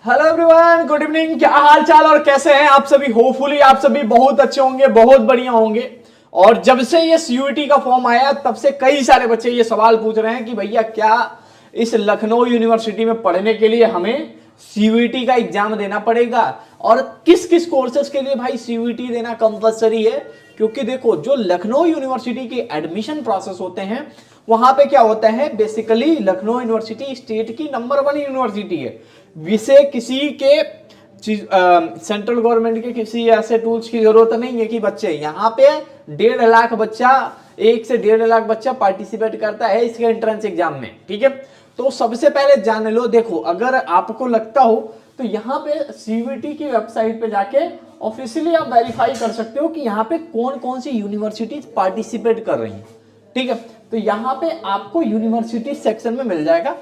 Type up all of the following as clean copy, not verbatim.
Hello everyone, good evening. क्या हाल चाल और कैसे हैं आप सभी? होपफुली आप सभी बहुत अच्छे होंगे, बहुत बढ़िया होंगे। और जब से ये सीयूईटी का फॉर्म आया तब से कई सारे बच्चे ये सवाल पूछ रहे हैं कि भैया क्या इस लखनऊ यूनिवर्सिटी में पढ़ने के लिए हमें सीयूईटी का एग्जाम देना पड़ेगा, और किस किस कोर्सेज के लिए भाई सीयूईटी देना कंपलसरी है। क्योंकि देखो, जो लखनऊ यूनिवर्सिटी के एडमिशन प्रोसेस होते हैं वहां पे क्या होता है, बेसिकली लखनऊ यूनिवर्सिटी स्टेट की नंबर 1 यूनिवर्सिटी है। विषय किसी के सेंट्रल गवर्नमेंट के किसी ऐसे टूल्स की जरूरत नहीं है कि बच्चे यहाँ पे 1.5 लाख बच्चा, 1 से 1.5 लाख बच्चा पार्टिसिपेट करता है इसके एंट्रेंस एग्जाम में। ठीक है, तो सबसे पहले जान लो। देखो, अगर आपको लगता हो तो यहाँ पे सीयूईटी की वेबसाइट पे जाके ऑफिशियली आप वेरीफाई कर सकते हो कि यहाँ पे कौन कौन सी यूनिवर्सिटीज पार्टिसिपेट कर रही हैं। ठीक है, तो यहाँ पे आपको यूनिवर्सिटी सेक्शन में मिल जाएगा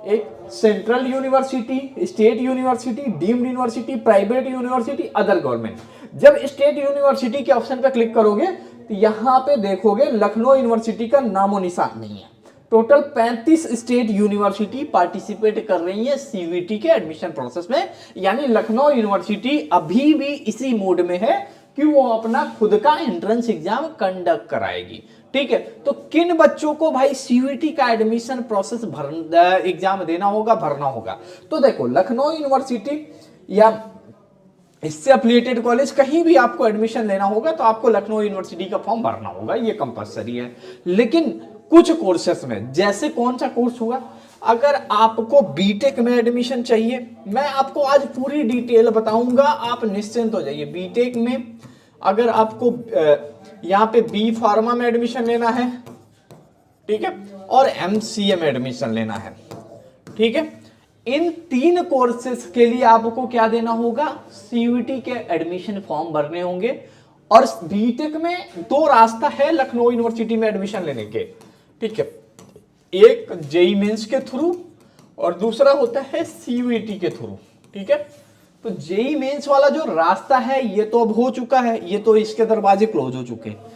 एक central university, state university, deemed university, private university, other government. जब स्टेट यूनिवर्सिटी के ऑप्शन पे क्लिक करोगे तो यहाँ पे देखोगे लखनऊ यूनिवर्सिटी का नामो निशान नहीं है। टोटल 35 स्टेट यूनिवर्सिटी पार्टिसिपेट कर रही है सीयूईटी के एडमिशन प्रोसेस में। यानी लखनऊ यूनिवर्सिटी अभी भी इसी मोड में है कि वो अपना खुद का एंट्रेंस एग्जाम कंडक्ट कराएगी। ठीक है, तो किन बच्चों को भाई सीयूईटी का एडमिशन प्रोसेस एग्जाम देना होगा, भरना होगा? तो देखो, लखनऊ यूनिवर्सिटी या इससे एफिलिएटेड कॉलेज कहीं भी आपको एडमिशन लेना होगा तो आपको लखनऊ यूनिवर्सिटी का फॉर्म भरना होगा, ये कंपलसरी है। लेकिन कुछ कोर्सेस में, जैसे कौन सा कोर्स होगा, अगर आपको बीटेक में एडमिशन चाहिए, मैं आपको आज पूरी डिटेल बताऊंगा, आप निश्चिंत हो जाइए। बीटेक में अगर आपको यहाँ पे बी फार्मा में एडमिशन लेना है, ठीक है, और एमसीए में एडमिशन लेना है, ठीक है, इन 3 कोर्सेज के लिए आपको क्या देना होगा? सीयूईटी के एडमिशन फॉर्म भरने होंगे। और बीटेक में 2 रास्ता है लखनऊ यूनिवर्सिटी में एडमिशन लेने के। ठीक है, एक जेईई मेंस के थ्रू और दूसरा होता है सीयूईटी के थ्रू। ठीक है, तो जेईई मेंस वाला जो रास्ता है ये तो अब हो चुका है, ये तो इसके दरवाजे क्लोज हो चुके हैं।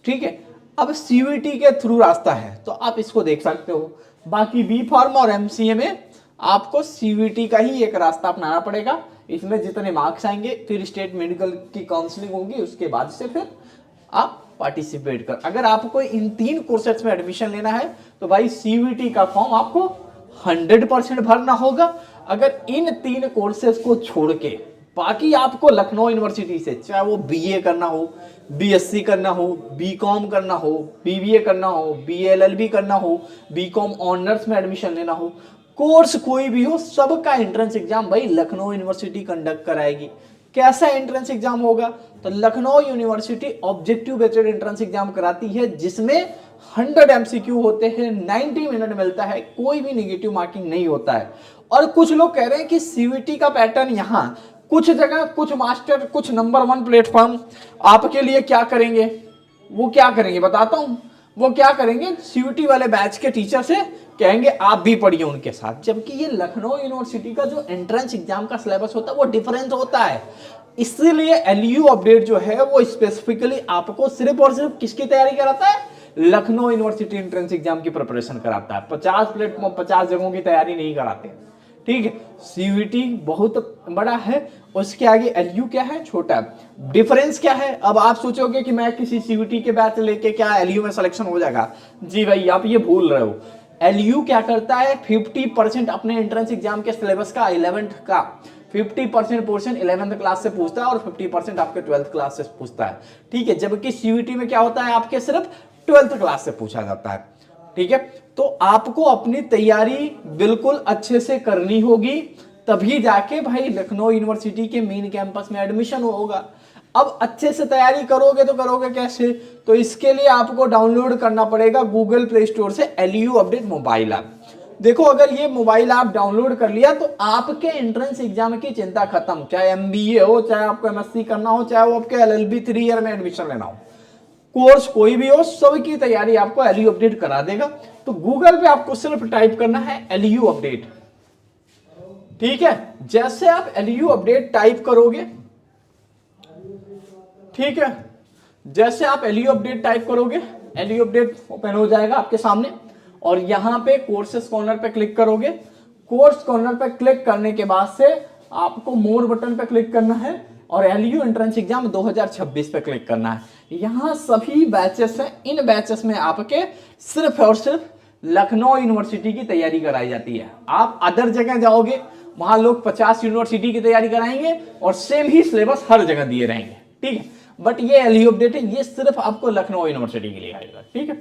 ठीक है, अब सीयूईटी के थ्रू रास्ता है तो आप इसको देख सकते हो। बाकी बी फार्मा और एमसीए में आपको सीयूईटी का ही एक रास्ता अपनाना पड़ेगा। इसमें जितने मार्क्स आएंगे फिर स्टेट मेडिकल की काउंसलिंग होगी, उसके बाद से फिर आप पार्टिसिपेट कर। अगर आपको इन 3 कोर्सेज में एडमिशन लेना है तो भाई सीयूईटी का फॉर्म आपको 100% भरना होगा। अगर इन 3 कोर्सेज को छोड़ के बाकी आपको लखनऊ यूनिवर्सिटी से, चाहे वो बीए करना हो, बीएससी करना हो, बीकॉम करना हो, बीबीए करना हो, बीएलएलबी करना हो, बीकॉम ऑनर्स में एडमिशन लेना हो, कोर्स कोई भी हो, सबका एंट्रेंस एग्जाम भाई लखनऊ यूनिवर्सिटी कंडक्ट कराएगी। कैसा एंट्रेंस एग्जाम होगा? तो Lucknow university objective based entrance exam कराती है जिसमें 100 एमसीक्यू होते हैं, 90 मिनट मिलता है, कोई भी नेगेटिव मार्किंग नहीं होता है। और कुछ लोग कह रहे हैं कि सीयूईटी का पैटर्न यहाँ कुछ जगह, कुछ मास्टर, कुछ नंबर 1 प्लेटफॉर्म आपके लिए क्या करेंगे, वो क्या करेंगे बताता हूं। वो क्या करेंगे, सीयूईटी वाले बैच के टीचर से कहेंगे आप भी पढ़िए उनके साथ। जबकि ये लखनऊ यूनिवर्सिटी का जो एंट्रेंस एग्जाम का सिलेबस होता है वो डिफरेंट होता है। इसलिए एलयू अपडेट जो है वो स्पेसिफिकली आपको सिर्फ और सिर्फ किसकी तैयारी कराता है? लखनऊ यूनिवर्सिटी एंट्रेंस एग्जाम की प्रिपरेशन कराता है। 50 प्लेटफॉर्म, 50 जगहों की तैयारी नहीं कराते। ठीक है, सीयूईटी बहुत बड़ा है, उसके आगे एलयू क्या है? छोटा। डिफरेंस क्या है? अब आप सोचोगे कि मैं किसी सीयूईटी के बैच लेके क्या एलयू में सिलेक्शन हो जाएगा? जी भाई, आप ये भूल रहे हो। एलयू क्या करता है, 50% अपने एंट्रेंस एग्जाम के सिलेबस का, 11th का 50% पोर्शन 11th क्लास से पूछता है और 50% आपके 12th क्लास से पूछता है। ठीक है, जबकि सीयूईटी में क्या होता है, आपके सिर्फ 12th क्लास से पूछा जाता है। ठीक है, तो आपको अपनी तैयारी बिल्कुल अच्छे से करनी होगी, तभी जाके भाई लखनऊ यूनिवर्सिटी के मेन कैंपस में एडमिशन होगा। अब अच्छे से तैयारी करोगे तो करोगे कैसे? तो इसके लिए आपको डाउनलोड करना पड़ेगा गूगल प्ले स्टोर से एलयू अपडेट मोबाइल ऐप। देखो, अगर ये मोबाइल ऐप डाउनलोड कर लिया तो आपके एंट्रेंस एग्जाम की चिंता खत्म। चाहे एमबीए हो, चाहे आपको एमएससी करना हो, चाहे वो आपके एलएलबी 3 ईयर में एडमिशन लेना हो, कोर्स कोई भी हो, सबकी तैयारी आपको एलयू अपडेट करा देगा। तो गूगल पे आपको सिर्फ टाइप करना है एलयू अपडेट। ठीक है, जैसे आप एलयू अपडेट टाइप करोगे, ठीक है, जैसे आप एलयू अपडेट टाइप करोगे, एलयू अपडेट ओपन हो जाएगा आपके सामने और यहां पे कोर्सेस कॉर्नर पे क्लिक करोगे। कोर्स कॉर्नर पे क्लिक करने के बाद से आपको मोर बटन पे क्लिक करना है और एलयू एंट्रेंस एग्जाम 2026 पे क्लिक करना है। यहाँ सभी बैचेस हैं, इन बैचेस में आपके सिर्फ और सिर्फ लखनऊ यूनिवर्सिटी की तैयारी कराई जाती है। आप अदर जगह जाओगे, वहां लोग 50 यूनिवर्सिटी की तैयारी कराएंगे और सेम ही सिलेबस हर जगह दिए रहेंगे, ठीक है। बट ये एलयू अपडेट है, ये सिर्फ आपको लखनऊ यूनिवर्सिटी के लिए आएगा, ठीक है।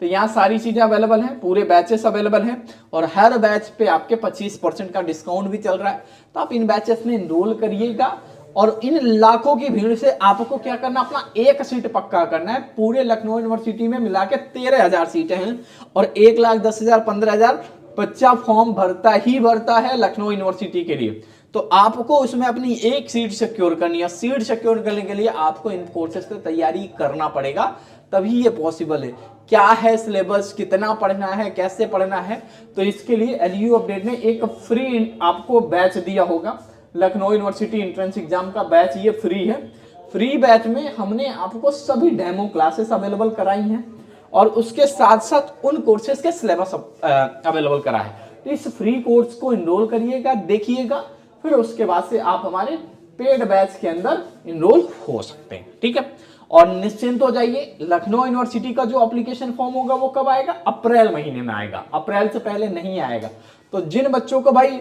तो यहाँ सारी चीजें अवेलेबल हैं, पूरे बैचेस अवेलेबल हैं और हर बैच पे आपके 25% का डिस्काउंट भी चल रहा है। तो आप इन बैचेस में इनरोल करिएगा और इन लाखों की भीड़ से आपको क्या करना, अपना एक सीट पक्का करना है। पूरे लखनऊ यूनिवर्सिटी में मिला के 13,000 सीटें हैं और 1,10,000 15,000 बच्चा फॉर्म भरता ही भरता है लखनऊ यूनिवर्सिटी के लिए। तो आपको उसमें अपनी एक सीट सिक्योर करनी है। सीट सिक्योर करने के लिए आपको इन कोर्सेज पे तैयारी करना पड़ेगा, तभी ये पॉसिबल है। क्या है सिलेबस, कितना पढ़ना है, कैसे पढ़ना है, तो इसके लिए एलयू अपडेट ने एक फ्री आपको बैच दिया होगा। लखनऊ यूनिवर्सिटी एंट्रेंस एग्जाम का बैच ये फ्री है। फ्री बैच में हमने आपको सभी डेमो क्लासेस अवेलेबल कराई हैं और उसके साथ साथ उन कोर्सेज के सिलेबस अवेलेबल करा है। तो इस फ्री कोर्स को इनरोल करिएगा, देखिएगा, फिर उसके बाद से आप हमारे पेड बैच के अंदर इनरोल हो सकते हैं, ठीक है। और निश्चिंत हो जाइए, लखनऊ यूनिवर्सिटी का जो एप्लीकेशन फॉर्म होगा वो कब आएगा, अप्रैल महीने में आएगा, अप्रैल से पहले नहीं आएगा। तो जिन बच्चों को भाई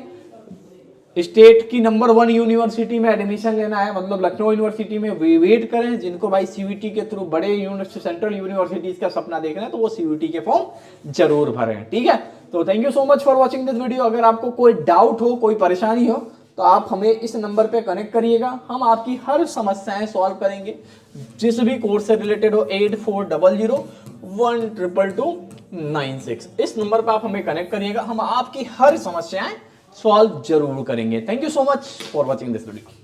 स्टेट की नंबर 1 यूनिवर्सिटी में एडमिशन लेना है, मतलब लखनऊ यूनिवर्सिटी में, वेट करें। जिनको भाई सीयूईटी के थ्रू बड़े सेंट्रल यूनिवर्सिटीज का सपना देख रहे हैं तो वो सीयूईटी के फॉर्म जरूर भरें, ठीक है। तो thank you so much for watching this video. अगर आपको कोई डाउट हो, कोई परेशानी हो, तो आप हमें इस नंबर पे कनेक्ट करिएगा, हम आपकी हर समस्याएं सॉल्व करेंगे। जिस भी कोर्स से रिलेटेड हो 8400-122-96 इस नंबर पे आप हमें कनेक्ट करिएगा, हम आपकी हर समस्याएं सॉल्व जरूर करेंगे। Thank you so much for watching this video.